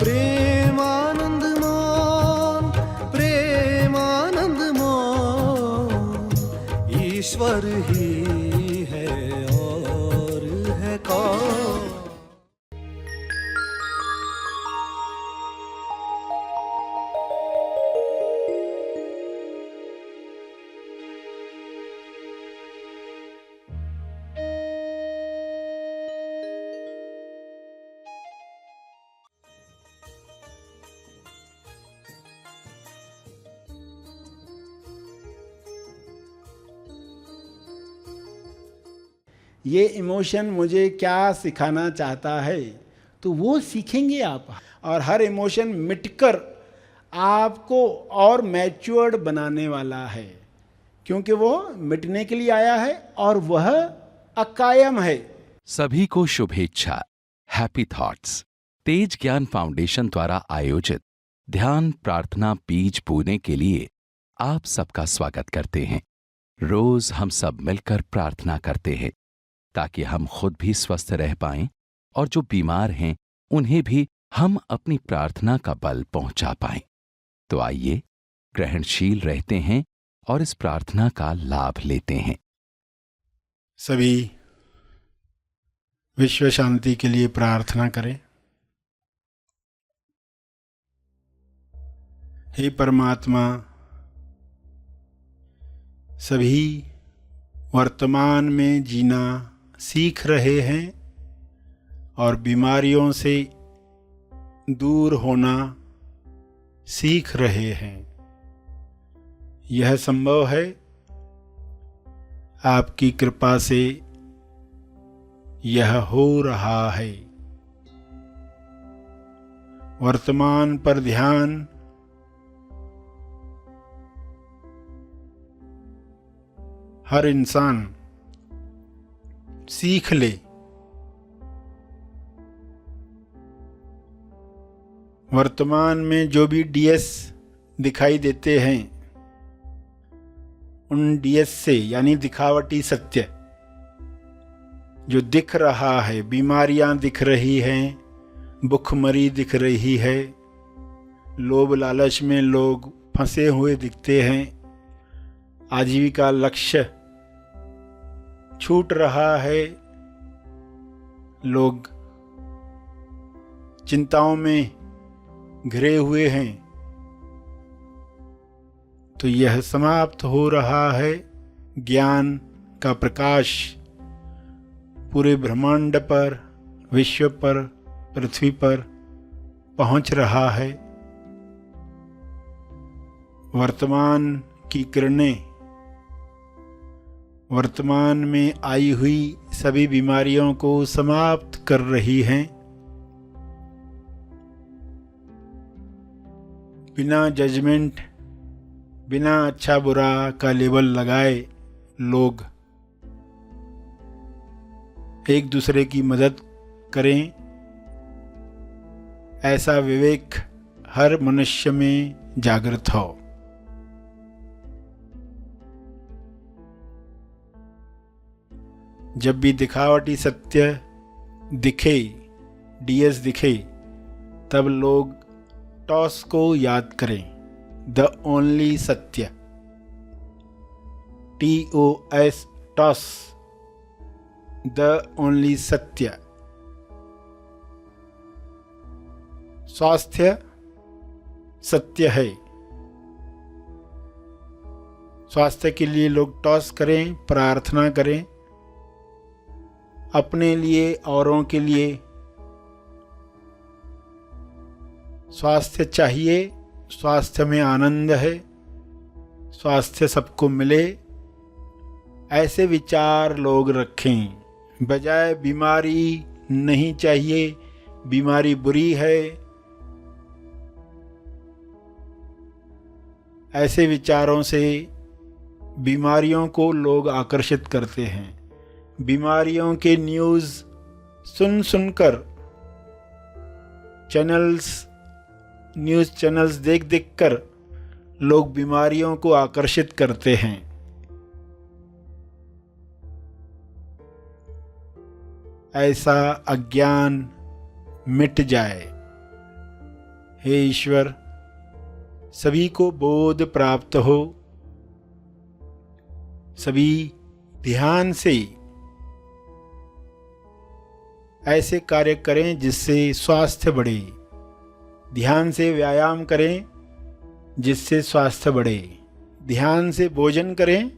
प्रेमानंद मोहन, प्रेमानंद मोहन, ईश्वर ही है और है कौन। ये इमोशन मुझे क्या सिखाना चाहता है, तो वो सीखेंगे आप। और हर इमोशन मिटकर आपको और मैच्योर्ड बनाने वाला है, क्योंकि वो मिटने के लिए आया है और वह अकायम है। सभी को शुभेच्छा। हैप्पी थॉट्स तेज ज्ञान फाउंडेशन द्वारा आयोजित ध्यान प्रार्थना बीज बोने के लिए आप सबका स्वागत करते हैं। रोज हम सब मिलकर प्रार्थना करते हैं ताकि हम खुद भी स्वस्थ रह पाएं और जो बीमार हैं उन्हें भी हम अपनी प्रार्थना का बल पहुंचा पाएं। तो आइए ग्रहणशील रहते हैं और इस प्रार्थना का लाभ लेते हैं। सभी विश्व शांति के लिए प्रार्थना करें। हे परमात्मा, सभी वर्तमान में जीना सीख रहे हैं और बीमारियों से दूर होना सीख रहे हैं। यह संभव है आपकी कृपा से, यह हो रहा है। वर्तमान पर ध्यान, हर इंसान सीख ले। वर्तमान में जो भी डीएस दिखाई देते हैं, उन डीएस से यानी दिखावटी सत्य जो दिख रहा है, बीमारियां दिख रही हैं, भुखमरी दिख रही है, लोभ लालच में लोग फंसे हुए दिखते हैं, आजीविका लक्ष्य छूट रहा है, लोग चिंताओं में घिरे हुए हैं, तो यह समाप्त हो रहा है। ज्ञान का प्रकाश पूरे ब्रह्मांड पर, विश्व पर, पृथ्वी पर पहुंच रहा है। वर्तमान की किरणें वर्तमान में आई हुई सभी बीमारियों को समाप्त कर रही हैं। बिना जजमेंट, बिना अच्छा बुरा का लेबल लगाए लोग एक दूसरे की मदद करें, ऐसा विवेक हर मनुष्य में जागृत हो। जब भी दिखावटी सत्य दिखे, डीएस दिखे, तब लोग टॉस को याद करें, द ओनली सत्य, TOS, टॉस, द ओनली सत्य। स्वास्थ्य सत्य है। स्वास्थ्य के लिए लोग टॉस करें, प्रार्थना करें, अपने लिए, औरों के लिए। स्वास्थ्य चाहिए, स्वास्थ्य में आनंद है, स्वास्थ्य सबको मिले, ऐसे विचार लोग रखें। बजाय बीमारी नहीं चाहिए, बीमारी बुरी है, ऐसे विचारों से बीमारियों को लोग आकर्षित करते हैं। बीमारियों के न्यूज़ सुन सुनकर, न्यूज़ चैनल्स देख देख कर लोग बीमारियों को आकर्षित करते हैं। ऐसा अज्ञान मिट जाए। हे ईश्वर, सभी को बोध प्राप्त हो, सभी ध्यान से ऐसे कार्य करें जिससे स्वास्थ्य बढ़े, ध्यान से व्यायाम करें जिससे स्वास्थ्य बढ़े, ध्यान से भोजन करें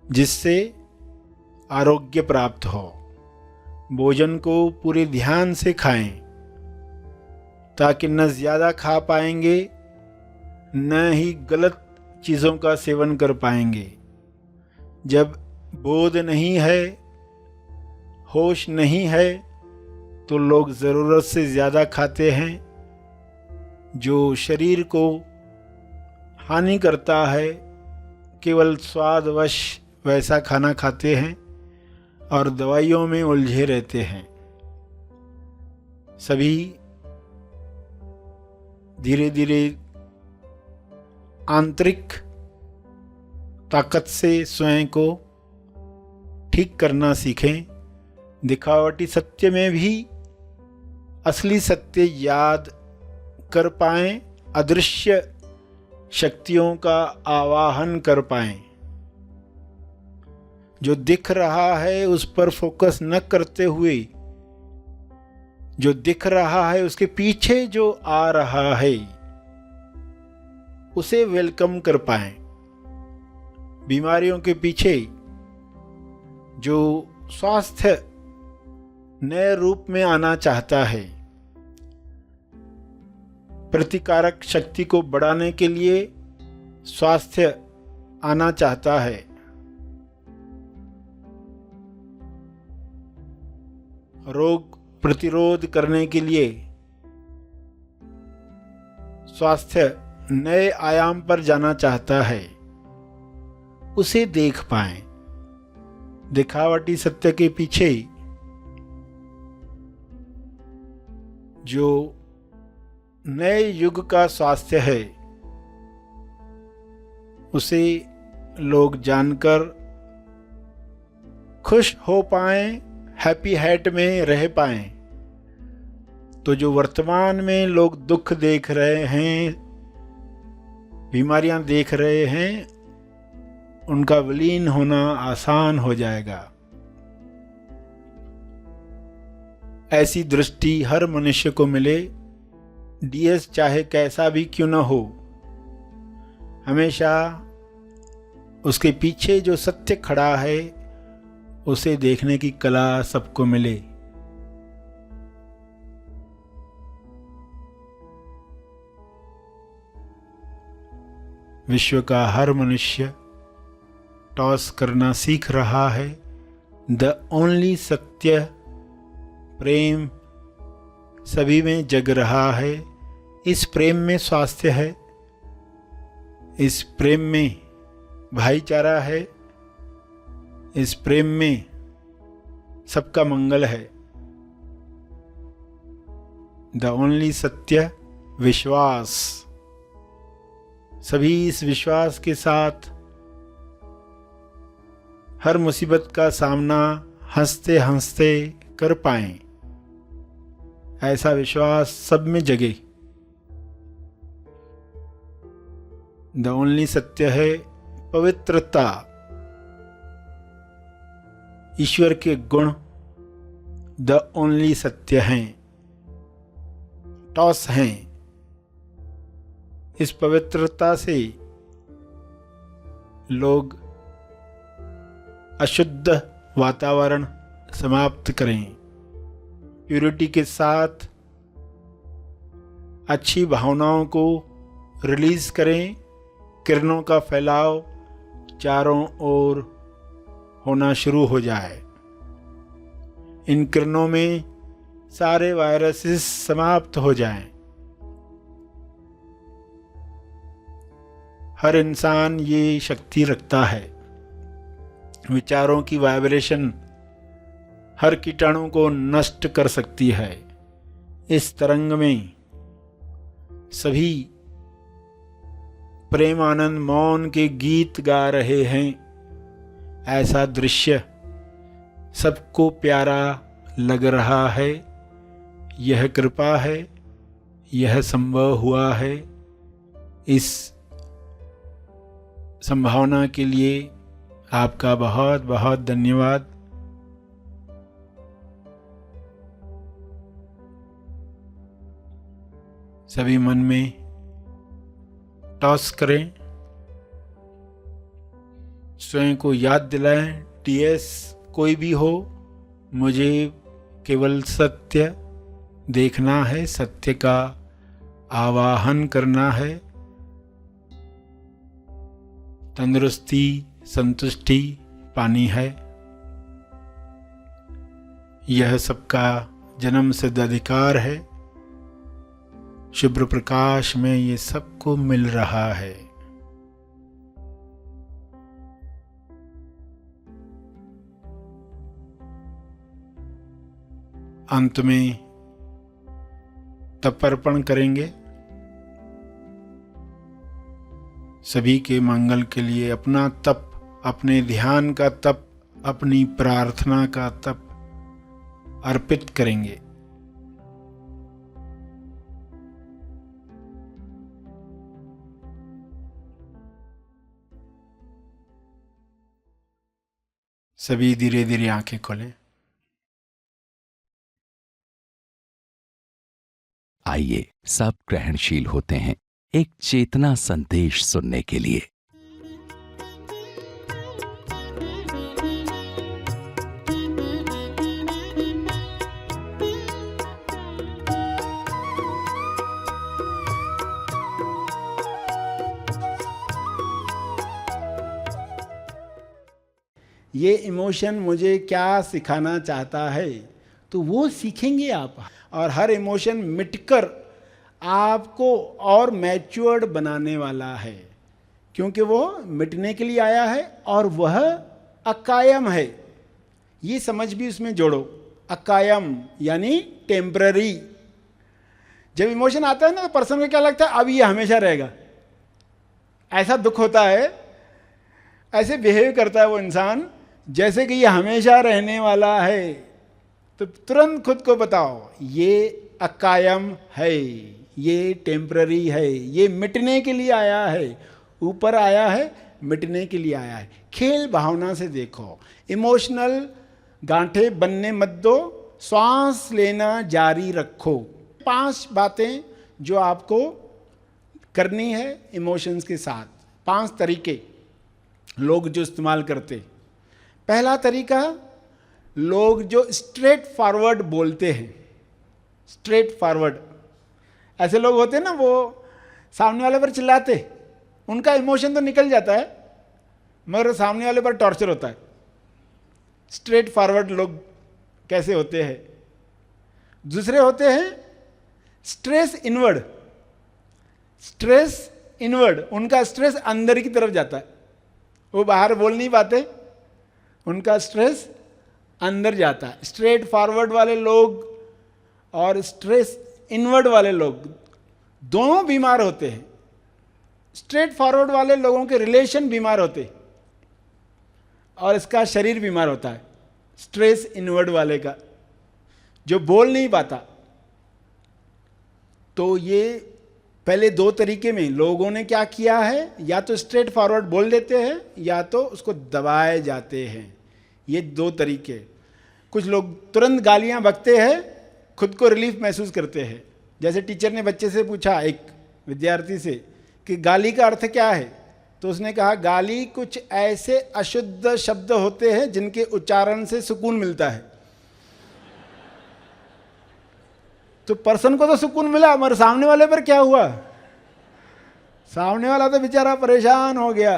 जिससे आरोग्य प्राप्त हो। भोजन को पूरे ध्यान से खाएं ताकि न ज़्यादा खा पाएंगे न ही गलत चीज़ों का सेवन कर पाएंगे। जब बोध नहीं है, होश नहीं है, तो लोग ज़रूरत से ज़्यादा खाते हैं, जो शरीर को हानि करता है। केवल स्वादवश वैसा खाना खाते हैं और दवाइयों में उलझे रहते हैं। सभी धीरे धीरे आंतरिक ताकत से स्वयं को ठीक करना सीखें। दिखावटी सत्य में भी असली सत्य याद कर पाएं, अदृश्य शक्तियों का आवाहन कर पाएं। जो दिख रहा है उस पर फोकस न करते हुए, जो दिख रहा है उसके पीछे जो आ रहा है उसे वेलकम कर पाएं। बीमारियों के पीछे जो स्वास्थ्य नए रूप में आना चाहता है, प्रतिकारक शक्ति को बढ़ाने के लिए स्वास्थ्य आना चाहता है, रोग प्रतिरोध करने के लिए स्वास्थ्य नए आयाम पर जाना चाहता है, उसे देख पाएं। दिखावटी सत्य के पीछे जो नए युग का स्वास्थ्य है उसे लोग जानकर खुश हो पाएं, हैप्पी हैट में रह पाएं। तो जो वर्तमान में लोग दुख देख रहे हैं, बीमारियां देख रहे हैं, उनका विलीन होना आसान हो जाएगा। ऐसी दृष्टि हर मनुष्य को मिले, डीएस चाहे कैसा भी क्यों न हो, हमेशा उसके पीछे जो सत्य खड़ा है उसे देखने की कला सबको मिले। विश्व का हर मनुष्य टॉस करना सीख रहा है। द ओनली सत्य प्रेम सभी में जग रहा है। इस प्रेम में स्वास्थ्य है, इस प्रेम में भाईचारा है, इस प्रेम में सबका मंगल है। द ओनली सत्य विश्वास, सभी इस विश्वास के साथ हर मुसीबत का सामना हंसते हंसते कर पाएं, ऐसा विश्वास सब में जगे। द ओनली सत्य है पवित्रता। ईश्वर के गुण द ओनली सत्य हैं, टॉस हैं। इस पवित्रता से लोग अशुद्ध वातावरण समाप्त करें, प्यूरिटी के साथ अच्छी भावनाओं को रिलीज करें। किरणों का फैलाव चारों ओर होना शुरू हो जाए। इन किरणों में सारे वायरसेस समाप्त हो जाएं। हर इंसान ये शक्ति रखता है। विचारों की वाइब्रेशन हर कीटाणु को नष्ट कर सकती है। इस तरंग में सभी प्रेम आनंद मौन के गीत गा रहे हैं। ऐसा दृश्य सबको प्यारा लग रहा है। यह कृपा है, यह संभव हुआ है। इस संभावना के लिए आपका बहुत बहुत धन्यवाद। सभी मन में टॉस करें, स्वयं को याद दिलाएं, टीएस कोई भी हो, मुझे केवल सत्य देखना है, सत्य का आवाहन करना है। तंदुरुस्ती, संतुष्टि पानी है। यह सबका जन्म सिद्ध अधिकार है। शुभ्र प्रकाश में ये सबको मिल रहा है। अंत में तप अर्पण करेंगे। सभी के मंगल के लिए अपना तप, अपने ध्यान का तप, अपनी प्रार्थना का तप अर्पित करेंगे। सभी धीरे धीरे आंखें खोलें। आइए सब ग्रहणशील होते हैं एक चेतना संदेश सुनने के लिए। ये इमोशन मुझे क्या सिखाना चाहता है, तो वो सीखेंगे आप। और हर इमोशन मिटकर आपको और मैच्योर्ड बनाने वाला है, क्योंकि वो मिटने के लिए आया है और वह अकायम है। ये समझ भी उसमें जोड़ो, अकायम यानी टेम्पररी। जब इमोशन आता है ना, तो पर्सन को क्या लगता है, अब ये हमेशा रहेगा। ऐसा दुख होता है, ऐसे बिहेव करता है वो इंसान जैसे कि ये हमेशा रहने वाला है। तो तुरंत खुद को बताओ, ये अकायम है, ये टेम्पररी है, ये मिटने के लिए आया है। ऊपर आया है, मिटने के लिए आया है। खेल भावना से देखो, इमोशनल गांठें बनने मत दो, श्वास लेना जारी रखो। 5 बातें जो आपको करनी है इमोशंस के साथ, 5 तरीके लोग जो इस्तेमाल करते। पहला तरीका, लोग जो स्ट्रेट फॉरवर्ड बोलते हैं। स्ट्रेट फॉरवर्ड, ऐसे लोग होते हैं ना, वो सामने वाले पर चिल्लाते, उनका इमोशन तो निकल जाता है मगर सामने वाले पर टॉर्चर होता है। स्ट्रेट फॉरवर्ड लोग कैसे होते हैं? दूसरे होते हैं स्ट्रेस इनवर्ड। स्ट्रेस इनवर्ड, उनका स्ट्रेस अंदर की तरफ जाता है, वो बाहर बोल नहीं पाते, उनका स्ट्रेस अंदर जाता है। स्ट्रेट फॉरवर्ड वाले लोग और स्ट्रेस इनवर्ड वाले लोग दोनों बीमार होते हैं। स्ट्रेट फॉरवर्ड वाले लोगों के रिलेशन बीमार होते और इसका शरीर बीमार होता है। स्ट्रेस इनवर्ड वाले का, जो बोल नहीं पाता। तो ये पहले 2 तरीके में लोगों ने क्या किया है, या तो स्ट्रेट फॉरवर्ड बोल देते हैं या तो उसको दबाए जाते हैं। ये 2 तरीके। कुछ लोग तुरंत गालियां बकते हैं, खुद को रिलीफ महसूस करते हैं। जैसे टीचर ने बच्चे से पूछा, एक विद्यार्थी से, कि गाली का अर्थ क्या है, तो उसने कहा गाली कुछ ऐसे अशुद्ध शब्द होते हैं जिनके उच्चारण से सुकून मिलता है। तो पर्सन को तो सुकून मिला, मगर सामने वाले पर क्या हुआ? सामने वाला तो बेचारा परेशान हो गया,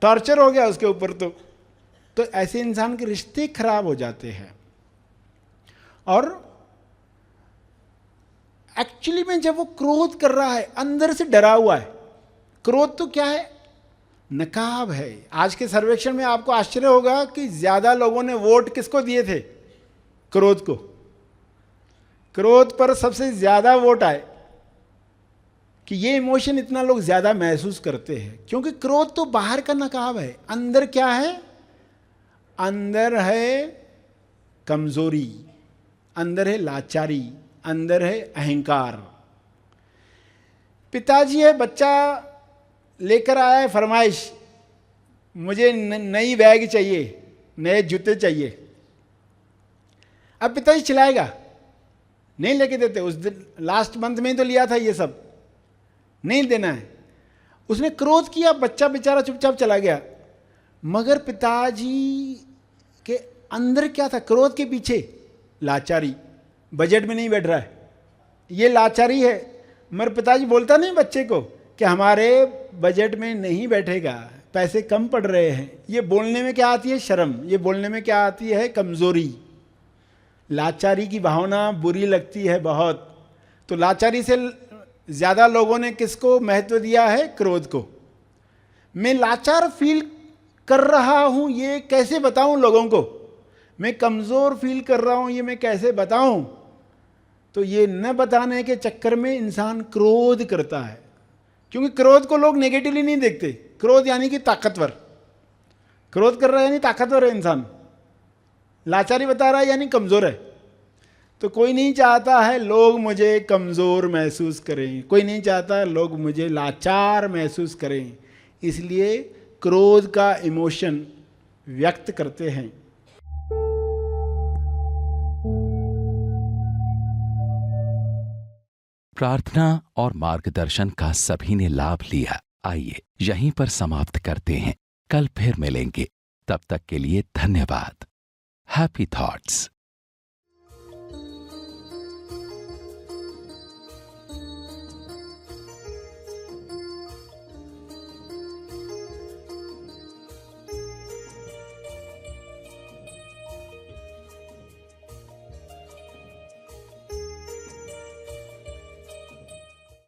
टॉर्चर हो गया उसके ऊपर। तो ऐसे इंसान के रिश्ते खराब हो जाते हैं। और एक्चुअली में जब वो क्रोध कर रहा है, अंदर से डरा हुआ है। क्रोध तो क्या है? नकाब है। आज के सर्वेक्षण में आपको आश्चर्य होगा कि ज्यादा लोगों ने वोट किसको दिए थे? क्रोध को। क्रोध पर सबसे ज्यादा वोट आए कि ये इमोशन इतना लोग ज्यादा महसूस करते हैं, क्योंकि क्रोध तो बाहर का नकाब है। अंदर क्या है? अंदर है कमजोरी, अंदर है लाचारी, अंदर है अहंकार। पिताजी है, बच्चा लेकर आया है फरमाइश, मुझे नई बैग चाहिए, नए जूते चाहिए। अब पिताजी चिल्लाएगा, नहीं लेके देते, उस दिन लास्ट मंथ में ही तो लिया था ये सब, नहीं देना है। उसने क्रोध किया, बच्चा बेचारा चुपचाप चला गया। मगर पिताजी के अंदर क्या था? क्रोध के पीछे लाचारी, बजट में नहीं बैठ रहा है, ये लाचारी है। मगर पिताजी बोलता नहीं बच्चे को कि हमारे बजट में नहीं बैठेगा, पैसे कम पड़ रहे हैं। ये बोलने में क्या आती है? शर्म। ये बोलने में क्या आती है? कमजोरी। लाचारी की भावना बुरी लगती है बहुत। तो लाचारी से ज्यादा लोगों ने किसको महत्व दिया है? क्रोध को। मैं लाचार फील कर रहा हूं, ये कैसे बताऊं लोगों को? मैं कमजोर फील कर रहा हूं, ये मैं कैसे बताऊं? तो ये न बताने के चक्कर में इंसान क्रोध करता है, क्योंकि क्रोध को लोग नेगेटिवली नहीं देखते। क्रोध यानी कि ताकतवर, क्रोध कर रहा है यानी ताकतवर है इंसान, लाचारी बता रहा है यानी कमजोर है। तो कोई नहीं चाहता है लोग मुझे कमजोर महसूस करें, कोई नहीं चाहता है लोग मुझे लाचार महसूस करें, इसलिए क्रोध का इमोशन व्यक्त करते हैं। प्रार्थना और मार्गदर्शन का सभी ने लाभ लिया। आइए यहीं पर समाप्त करते हैं, कल फिर मिलेंगे। तब तक के लिए धन्यवाद। Happy thoughts.